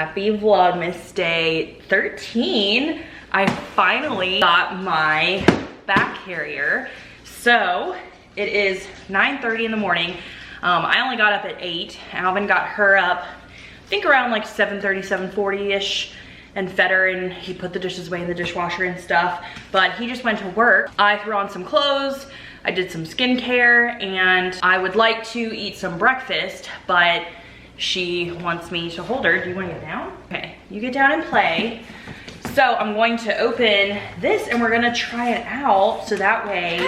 Happy Vlogmas Day 13. I finally got my back carrier. So it is 9:30 in the morning. I only got up at 8. Alvin got her up, I think around like 7:30, 7:40-ish, and fed her, and he put the dishes away in the dishwasher and stuff. But he just went to work. I threw on some clothes, I did some skincare, and I would like to eat some breakfast, but she wants me to hold her. Do you want to get down? Okay, you get down and play. So I'm going to open this and we're gonna try it out, so that way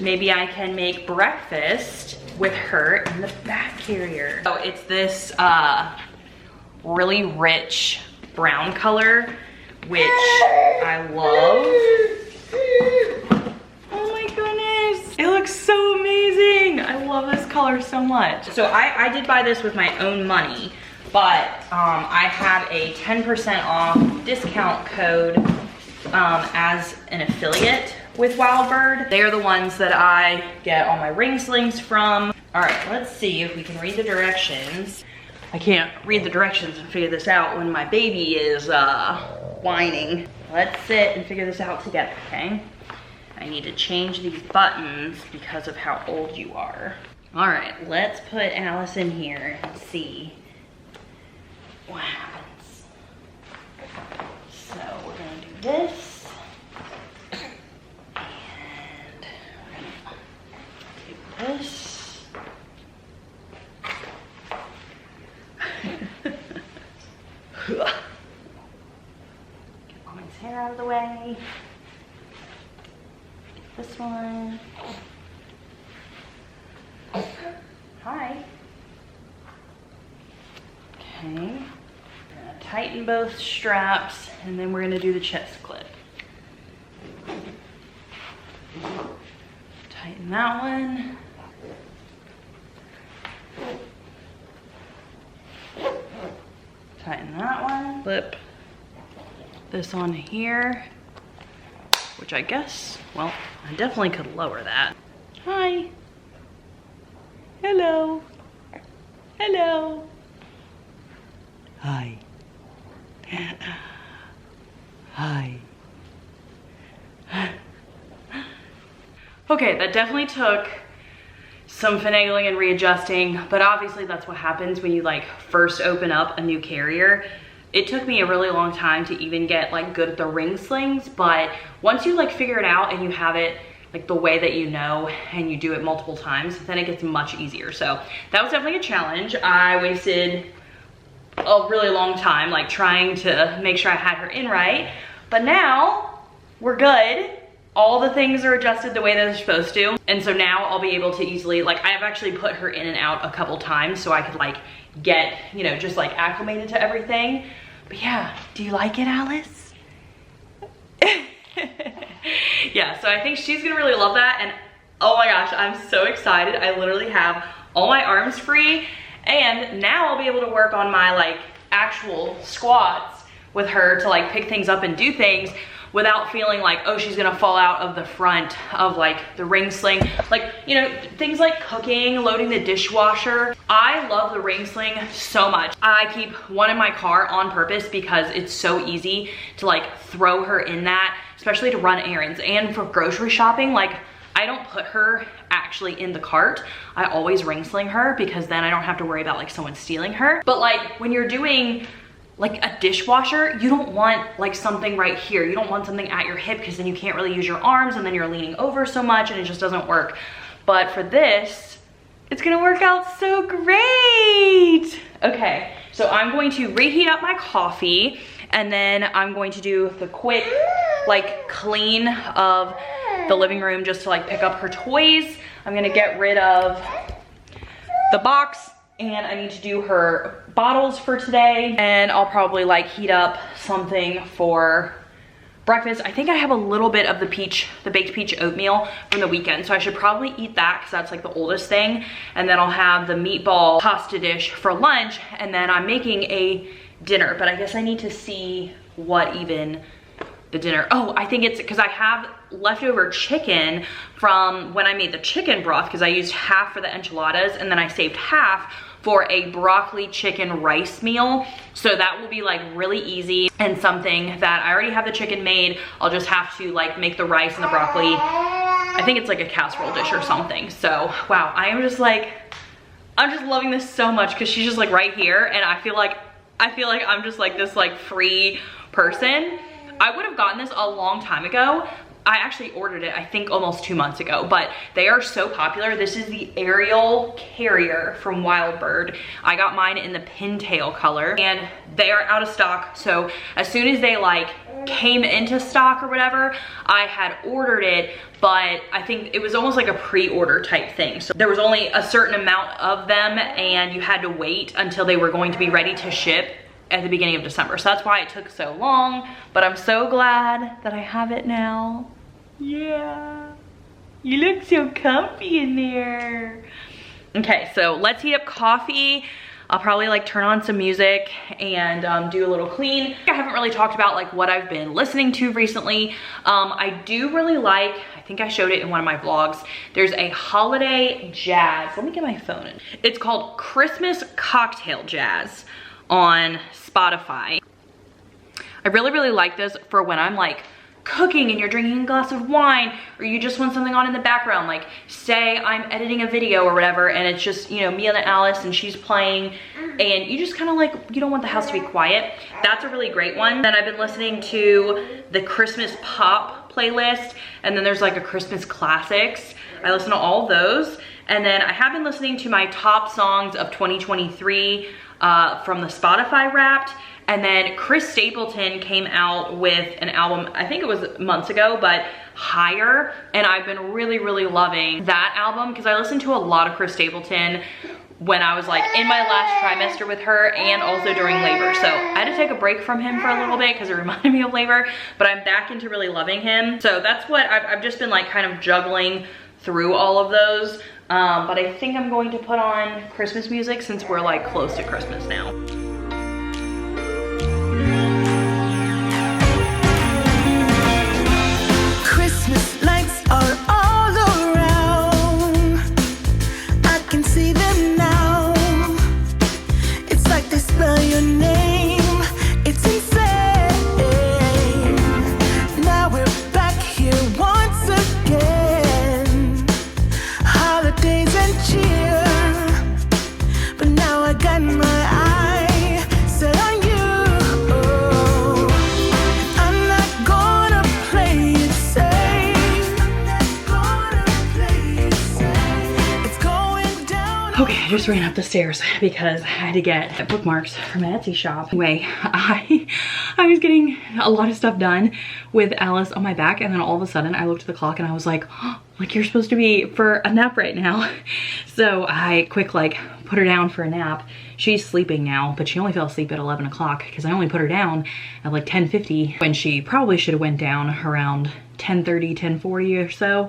maybe I can make breakfast with her in the back carrier. So it's this really rich brown color, which I love. Oh my goodness, it looks so amazing. I love this color so much. So I did buy this with my own money, but I have a 10% off discount code as an affiliate with Wildbird. They are the ones that I get all my ring slings from. All right, let's see if we can read the directions. I can't read the directions and figure this out when my baby is whining. Let's sit and figure this out together, okay? I need to change these buttons because of how old you are. All right, let's put Alice in here and see what happens. So we're gonna do this. And we're gonna take this. Get Mommy's hair out of the way. Get this one. Hi. Okay. We're gonna tighten both straps and then we're gonna do the chest clip. Tighten that one. Tighten that one. Clip this on here, which I guess, well, I definitely could lower that. Hi. Hello. Hello. Hi. Hi. Okay, that definitely took some finagling and readjusting, but obviously that's what happens when you like first open up a new carrier. It took me a really long time to even get like good at the ring slings, but once you like figure it out and you have it like the way that you know and you do it multiple times, then it gets much easier. So that was definitely a challenge. I wasted a really long time like trying to make sure I had her in right, but now we're good. All the things are adjusted the way that they're supposed to. And so now I'll be able to easily, like I've actually put her in and out a couple times so I could like get, you know, just like acclimated to everything. But yeah, do you like it, Alice? Yeah, so I think she's gonna really love that. And oh my gosh, I'm so excited. I literally have all my arms free, and now I'll be able to work on my like actual squats with her to like pick things up and do things without feeling like, oh, she's gonna fall out of the front of like the ring sling. Like, you know, things like cooking, loading the dishwasher. I love the ring sling so much. I keep one in my car on purpose because it's so easy to like throw her in that, especially to run errands and for grocery shopping. Like, I don't put her actually in the cart. I always ring sling her because then I don't have to worry about like someone stealing her. But like when you're doing like a dishwasher, you don't want like something right here. You don't want something at your hip because then you can't really use your arms and then you're leaning over so much and it just doesn't work. But for this, it's gonna work out so great. Okay, so I'm going to reheat up my coffee and then I'm going to do the quick like clean of the living room just to like pick up her toys. I'm gonna get rid of the box, and I need to do her bottles for today, and I'll probably like heat up something for breakfast. I think I have a little bit of the baked peach oatmeal from the weekend, so I should probably eat that because that's like the oldest thing, and then I'll have the meatball pasta dish for lunch, and then I'm making a dinner, but I guess I need to see what even the dinner. Oh, I think it's because I have leftover chicken from when I made the chicken broth, because I used half for the enchiladas and then I saved half for a broccoli chicken rice meal. So that will be like really easy and something that I already have the chicken made. I'll just have to like make the rice and the broccoli. I think it's like a casserole dish or something. So wow, I'm just loving this so much because she's just like right here, and I feel like I'm just like this like free person. I would have gotten this a long time ago. I actually ordered it, I think almost 2 months ago, but they are so popular. This is the Ariel Carrier from Wildbird. I got mine in the pintail color and they are out of stock. So as soon as they like came into stock or whatever, I had ordered it, but I think it was almost like a pre-order type thing. So there was only a certain amount of them and you had to wait until they were going to be ready to ship at the beginning of December. So that's why it took so long, but I'm so glad that I have it now. Yeah, you look so comfy in there. Okay, so let's heat up coffee. I'll probably like turn on some music and do a little clean. I haven't really talked about like what I've been listening to recently. I do really like, I think I showed it in one of my vlogs, there's a holiday jazz. Let me get my phone in. It's called Christmas Cocktail Jazz on Spotify. I really like this for when I'm like cooking and you're drinking a glass of wine, or you just want something on in the background, like say I'm editing a video or whatever and it's just, you know, me and Alice and she's playing and you just kind of like, you don't want the house to be quiet. That's a really great one. Then I've been listening to the Christmas pop playlist, and then there's like a Christmas classics. I listen to all of those. And then I have been listening to my top songs of 2023 from the Spotify Wrapped. And then Chris Stapleton came out with an album, I think it was months ago, but Higher. And I've been really loving that album because I listened to a lot of Chris Stapleton when I was like in my last trimester with her and also during labor. So I had to take a break from him for a little bit because it reminded me of labor, but I'm back into really loving him. So that's what I've just been like kind of juggling through all of those. But I think I'm going to put on Christmas music since we're like close to Christmas now. Christmas lights are all around. I can see them now. It's like they spell your name. It's insane. Now we're back here once again. Holidays and cheer. But now I got my eye set on you. I'm not gonna play it safe. Okay, I just ran up the stairs because I had to get bookmarks from an Etsy shop. Anyway, I was getting a lot of stuff done with Alice on my back, and then all of a sudden I looked at the clock and I was like, oh, like you're supposed to be for a nap right now. So I quick like put her down for a nap. She's sleeping now, but she only fell asleep at 11 o'clock because I only put her down at like 10:50 when she probably should have went down around 10:30, 10:40 or so.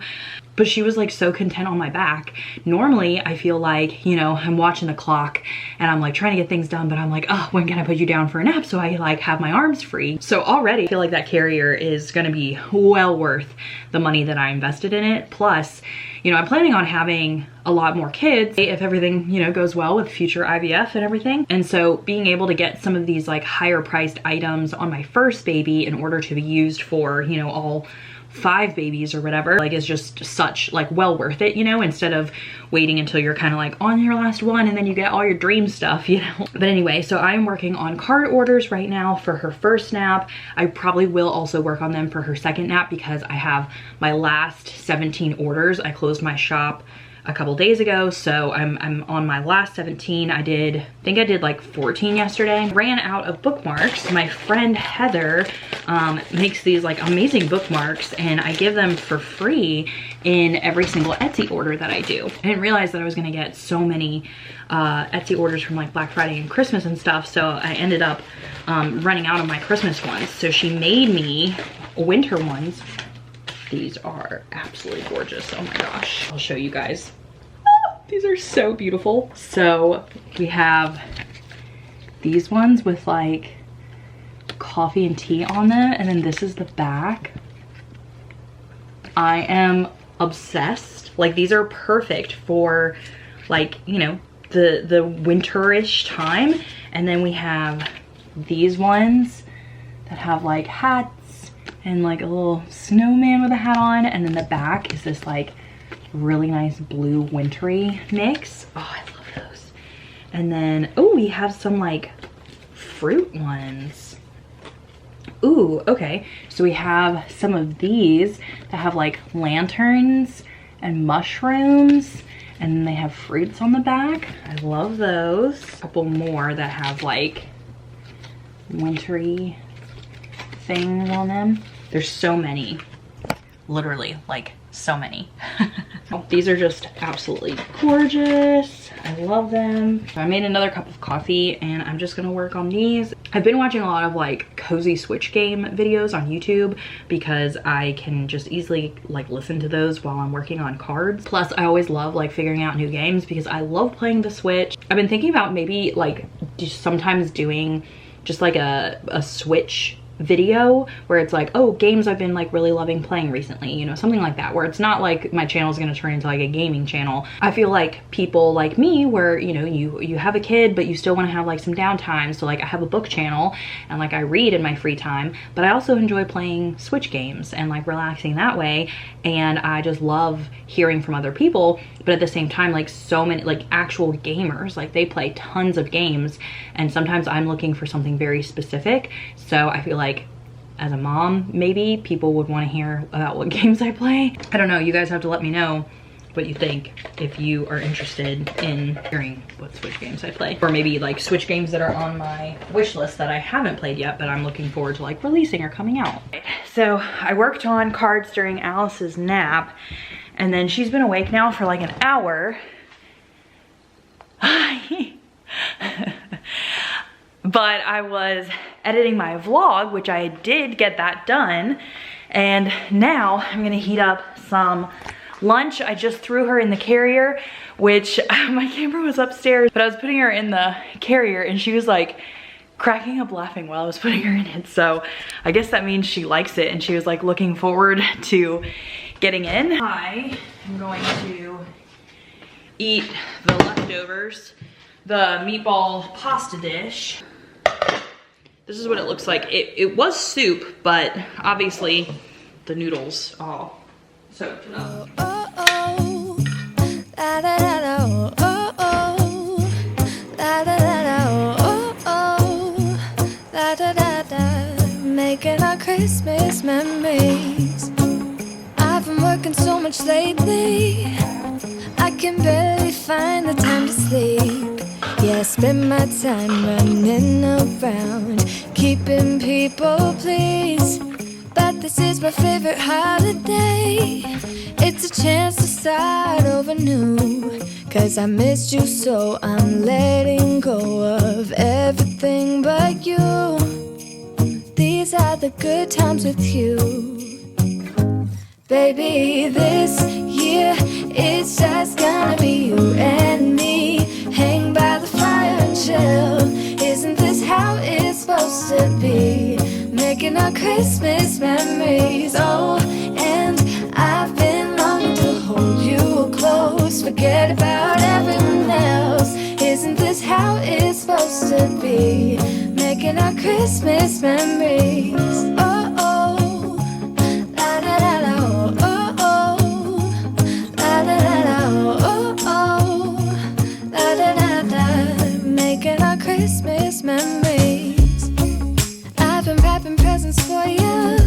But she was like so content on my back. Normally I feel like, you know, I'm watching the clock and I'm like trying to get things done, but I'm like, oh, when can I put you down for a nap so I like have my arms free? So already I feel like that carrier is gonna be well worth the money that I invested in it. Plus, you know, I'm planning on having a lot more kids if everything, you know, goes well with future IVF and everything. And so being able to get some of these like higher priced items on my first baby in order to be used for, you know, all 5 babies or whatever, like is just such like well worth it, you know, instead of waiting until you're kind of like on your last one and then you get all your dream stuff, you know. But anyway, so I'm working on card orders right now for her first nap. I probably will also work on them for her second nap because I have my last 17 orders. I closed my shop a couple days ago, so I'm on my last 17. I think I did like 14 yesterday. Ran out of bookmarks. My friend Heather makes these like amazing bookmarks and I give them for free in every single Etsy order that I do. I didn't realize that I was gonna get so many Etsy orders from like Black Friday and Christmas and stuff, so I ended up running out of my Christmas ones. So she made me winter ones. These are absolutely gorgeous. Oh my gosh. I'll show you guys. Oh, these are so beautiful. So we have these ones with like coffee and tea on them, and then this is the back. I am obsessed. Like, these are perfect for, like, you know, the winterish time. And then we have these ones that have like hats and like a little snowman with a hat on, and then the back is this like really nice blue wintry mix. Oh, I love those. And then, oh, we have some like fruit ones. Ooh, okay. So we have some of these that have like lanterns and mushrooms, and then they have fruits on the back. I love those. A couple more that have like wintry things on them. There's so many, literally like so many. These are just absolutely gorgeous. I love them. So I made another cup of coffee and I'm just gonna work on these. I've been watching a lot of like cozy Switch game videos on YouTube because I can just easily like listen to those while I'm working on cards. Plus I always love like figuring out new games because I love playing the Switch. I've been thinking about maybe like just sometimes doing just like a Switch video where it's like, oh, games I've been like really loving playing recently, you know, something like that, where it's not like my channel is going to turn into like a gaming channel. I feel like people like me where, you know, you have a kid but you still want to have like some downtime, so like I have a book channel and like I read in my free time, but I also enjoy playing Switch games and like relaxing that way, and I just love hearing from other people. But at the same time, like so many like actual gamers, like they play tons of games, and sometimes I'm looking for something very specific. So I feel like as a mom, maybe people would want to hear about what games I play. I don't know, you guys have to let me know what you think if you are interested in hearing what Switch games I play. Or maybe like Switch games that are on my wish list that I haven't played yet, but I'm looking forward to like releasing or coming out. So I worked on cards during Alice's nap, and then she's been awake now for like an hour. But I was editing my vlog, which I did get that done. And now I'm gonna heat up some lunch. I just threw her in the carrier, which my camera was upstairs, but I was putting her in the carrier and she was like cracking up laughing while I was putting her in it. So I guess that means she likes it and she was like looking forward to getting in. I am going to eat the leftovers, the meatball pasta dish. This is what it looks like. It was soup, but obviously the noodles all soaked it up. Oh, oh, la da da da, oh, oh, la da da da, oh, oh, la da da da, making our Christmas memories. I've been working so much lately, I can barely find the time to sleep. Yeah, I spend my time running around, keeping people pleased. But this is my favorite holiday. It's a chance to start over new. 'Cause I missed you, so I'm letting go of everything but you. These are the good times with you. Baby, this year it's just gonna be you and me. Hang by the fire and chill. Isn't this how it's supposed to be? Making our Christmas memories. Oh, and I've been longing to hold you close. Forget about everyone else. Isn't this how it's supposed to be? Making our Christmas memories. Oh, oh, la da da da, oh, oh, la da da da, oh, oh, la da da da. Making our Christmas memories. I've been wrapping presents for you.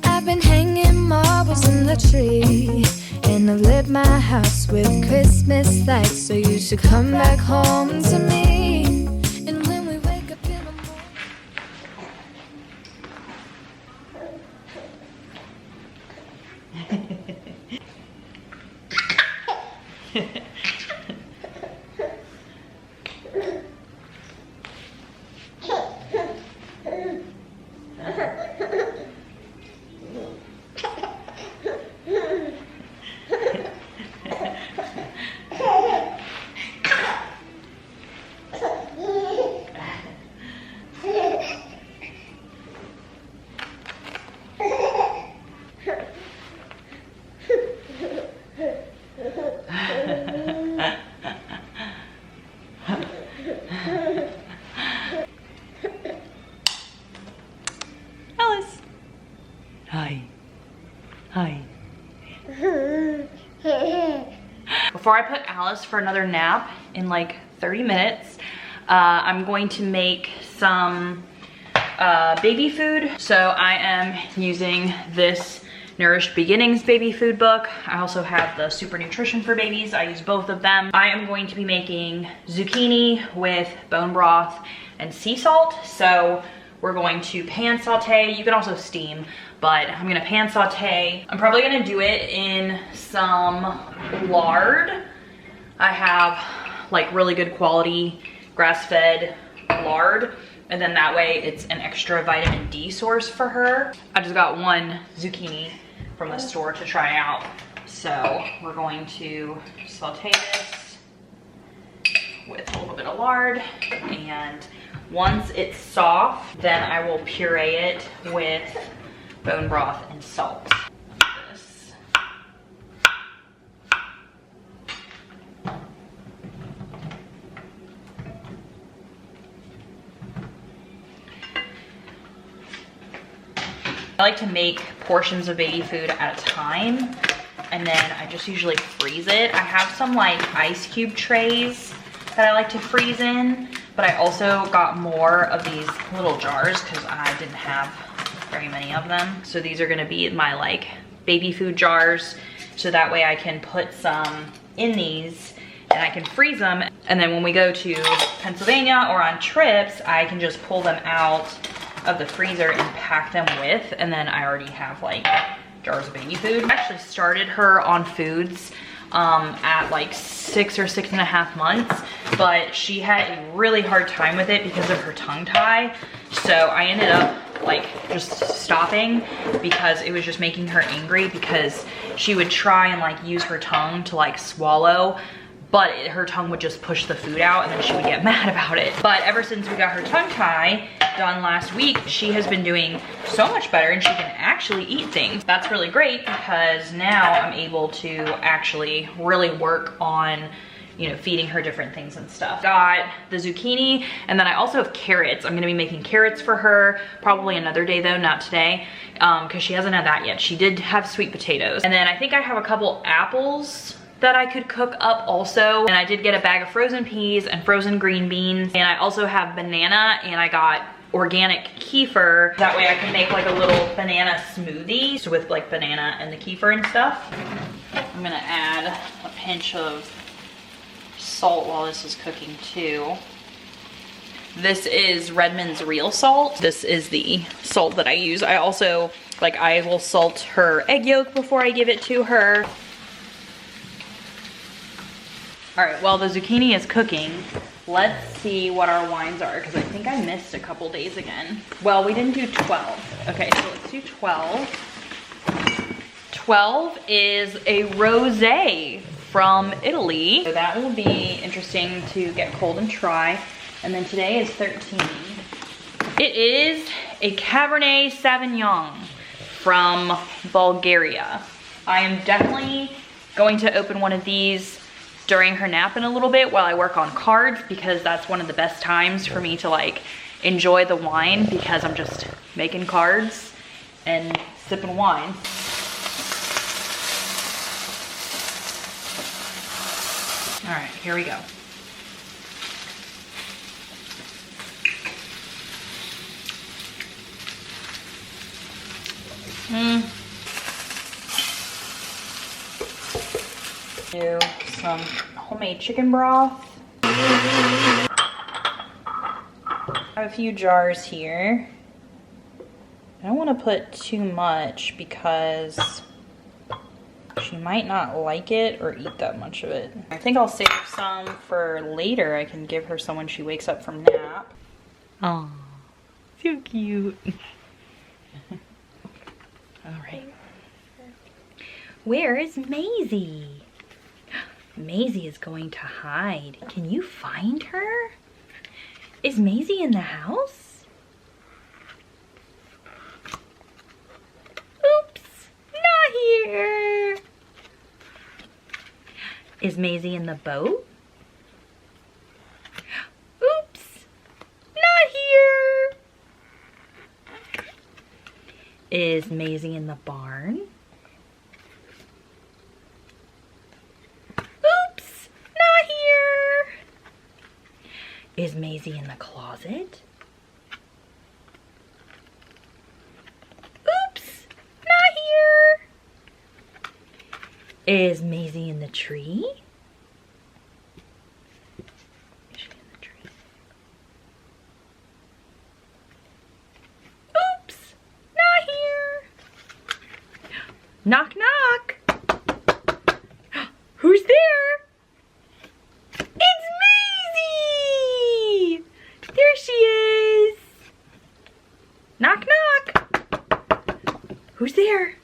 I've been hanging marbles in the tree. And I've lit my house with Christmas lights. So you should come back home to me. And when we wake up in the morning. Alice. Hi. Hi. Before I put Alice for another nap in like 30 minutes, I'm going to make some baby food. So I am using this Nourished Beginnings baby food book. I also have the Super Nutrition for Babies. I use both of them. I am going to be making zucchini with bone broth and sea salt. So we're going to pan saute. You can also steam, but I'm gonna pan saute. I'm probably gonna do it in some lard. I have like really good quality grass-fed lard, and then that way it's an extra vitamin D source for her. I just got one zucchini from the store to try out. So we're going to saute this with a little bit of lard, and once it's soft, then I will puree it with bone broth and salt. This. I like to make portions of baby food at a time, and then I just usually freeze it. I have some like ice cube trays that I like to freeze in, but I also got more of these little jars because I didn't have very many of them. So these are gonna be my like baby food jars, so that way I can put some in these and I can freeze them, and then when we go to Pennsylvania or on trips, I can just pull them out of the freezer and pack them with, and then I already have like jars of baby food. I actually started her on foods at like 6 or 6.5 months, but she had a really hard time with it because of her tongue tie. So I ended up like just stopping because it was just making her angry, because she would try and like use her tongue to like swallow, but her tongue would just push the food out and then she would get mad about it. But ever since we got her tongue tie done last week, she has been doing so much better and she can actually eat things. That's really great because now I'm able to actually really work on, you know, feeding her different things and stuff. Got the zucchini, and then I also have carrots. I'm gonna be making carrots for her, probably another day though, not today, because she hasn't had that yet. She did have sweet potatoes. And then I think I have a couple apples that I could cook up also. And I did get a bag of frozen peas and frozen green beans. And I also have banana, and I got organic kefir. That way I can make like a little banana smoothie, so with like banana and the kefir and stuff. I'm gonna add a pinch of salt while this is cooking too. This is Redmond's real salt. This is the salt that I use. I also, like, I will salt her egg yolk before I give it to her. All right, while the zucchini is cooking, let's see what our wines are, because I think I missed a couple days again. Well, we didn't do 12. Okay, so let's do 12. 12 is a rosé from Italy. So that will be interesting to get cold and try. And then today is 13. It is a Cabernet Sauvignon from Bulgaria. I am definitely going to open one of these during her nap in a little bit while I work on cards, because that's one of the best times for me to like enjoy the wine, because I'm just making cards and sipping wine. All right, here we go. Do some homemade chicken broth. I have a few jars here. I don't want to put too much because she might not like it or eat that much of it. I think I'll save some for later. I can give her some when she wakes up from nap. Oh, so cute. All right. Where is Maisie? Maisie is going to hide. Can you find her? Is Maisie in the house? Oops, not here. Is Maisie in the boat? Oops, not here. Is Maisie in the barn? Oops, not here. Is Maisie in the closet? Oops, not here. Is Maisie in the tree? Is she in the tree? Oops, not here. Knock, knock. Who's there? It's Maisie! There she is. Knock, knock. Who's there?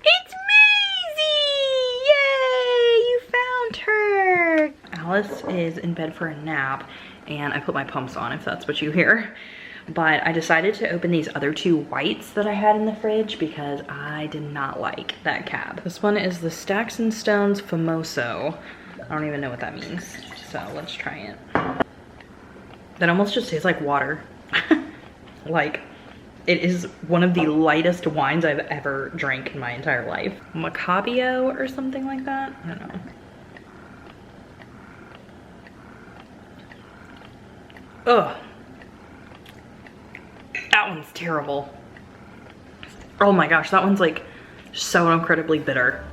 It's Maisie! Yay! You found her! Alice is in bed for a nap, and I put my pumps on if that's what you hear. But I decided to open these other two whites that I had in the fridge because I did not like that cab. This one is the Stacks and Stones Famoso. I don't even know what that means, so let's try it. That almost just tastes like water. Like, it is one of the lightest wines I've ever drank in my entire life. Macabeo or something like that? I don't know. Ugh. That one's terrible. Oh my gosh, that one's like so incredibly bitter.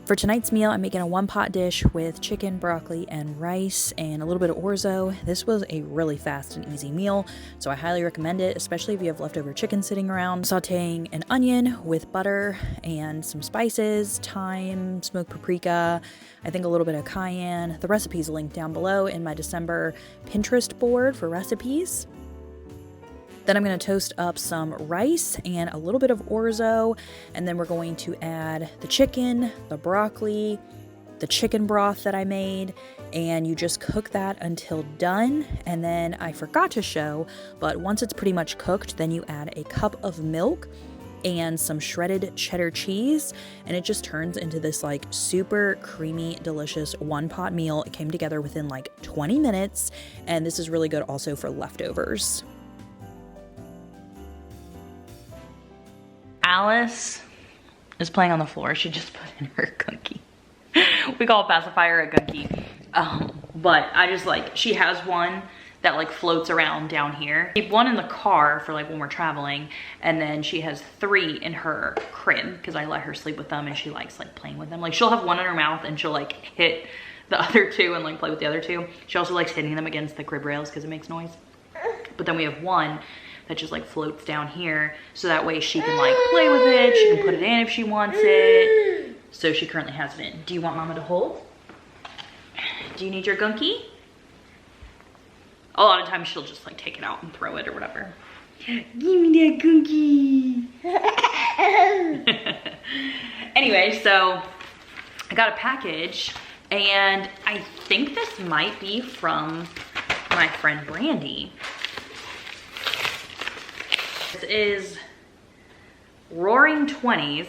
For tonight's meal, I'm making a one-pot dish with chicken, broccoli, and rice, and a little bit of orzo. This was a really fast and easy meal, so I highly recommend it, especially if you have leftover chicken sitting around. Sauteing an onion with butter and some spices, thyme, smoked paprika, I think a little bit of cayenne. The recipe's linked down below in my December Pinterest board for recipes. Then I'm going to toast up some rice and a little bit of orzo, and then we're going to add the chicken, the broccoli, the chicken broth that I made, and you just cook that until done. And then I forgot to show, but once it's pretty much cooked, then you add a cup of milk and some shredded cheddar cheese, and it just turns into this like super creamy, delicious one-pot meal. It came together within like 20 minutes, and this is really good also for leftovers. Alice is playing on the floor. She just put in her gunky. We call a pacifier a gunky. But I just like, she has one that like floats around down here. Keep one in the car for like when we're traveling, and then she has 3 in her crib because I let her sleep with them and she likes like playing with them. Like she'll have one in her mouth and she'll like hit the other 2 and like play with the other 2. She also likes hitting them against the crib rails because it makes noise. But then we have one that just like floats down here, so that way she can like play with it, she can put it in if she wants it. So she currently has it in. Do you want mama to hold? Do you need your gunky? A lot of times she'll just like take it out and throw it or whatever. Give me that gunky. Anyway, so I got a package, and I think this might be from my friend Brandy. This is Roaring 20s,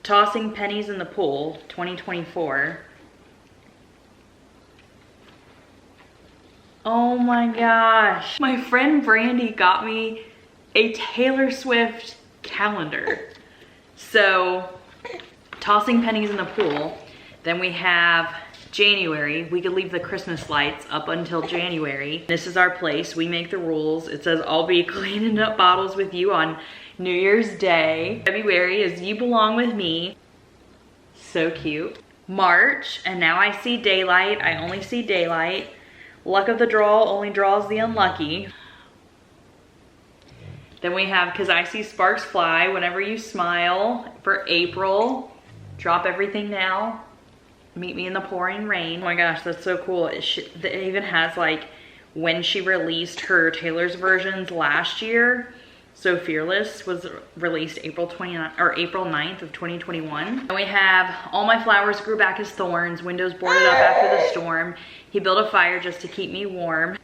Tossing Pennies in the Pool, 2024. Oh my gosh. My friend Brandy got me a Taylor Swift calendar. So, Tossing Pennies in the Pool. Then we have January. We could leave the Christmas lights up until January. This is our place. We make the rules. It says, I'll be cleaning up bottles with you on New Year's Day. February is You Belong With Me. So cute. March, and now I see daylight. I only see daylight. Luck of the draw only draws the unlucky. Then we have Cause I See Sparks Fly, Whenever You Smile for April. Drop Everything Now. Meet Me in the Pouring Rain. Oh my gosh, that's so cool. It even has like when she released her Taylor's versions last year. So Fearless was released April 9th of 2021. And we have All My Flowers Grew Back as Thorns, Windows Boarded Up After the Storm, He Built a Fire Just to Keep Me Warm.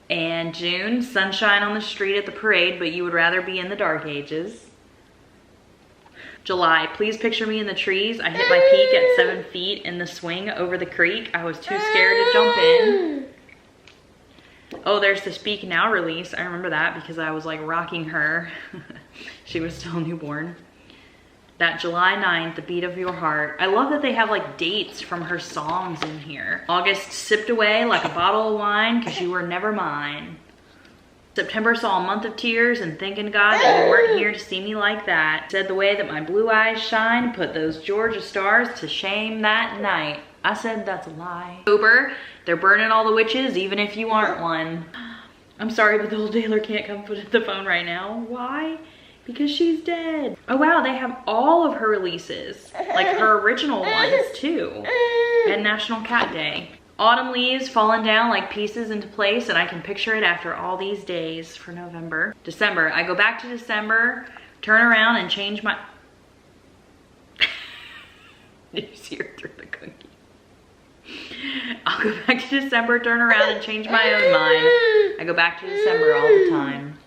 And June, Sunshine on the Street at the Parade, But You Would Rather Be in the Dark Ages. July, Please Picture Me in the Trees. I hit my peak at 7 feet in the swing over the creek. I was too scared to jump in. Oh, there's the Speak Now release. I remember that because I was like rocking her. She was still newborn. That July 9th, The Beat of Your Heart. I love that they have like dates from her songs in here. August, Sipped Away Like a Bottle of Wine, Cause You Were Never Mine. September saw A Month of Tears and Thanking God That You Weren't Here to See Me Like That. Said the way that my blue eyes shine, put those Georgia stars to shame that night. I said that's a lie. October, They're Burning All the Witches, Even If You Aren't One. I'm sorry, but the old Taylor can't come put the phone right now. Why? Because she's dead. Oh wow, they have all of her releases. Like her original ones too. And National Cat Day. Autumn leaves falling down like pieces into place, and I can picture it after all these days for November. December, I go back to December, turn around and change my... Did you see her through the cookie? I'll go back to December, turn around and change my own mind. I go back to December all the time.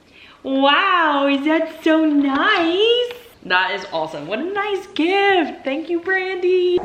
Wow, is that so nice? That is awesome. What a nice gift. Thank you, Brandy.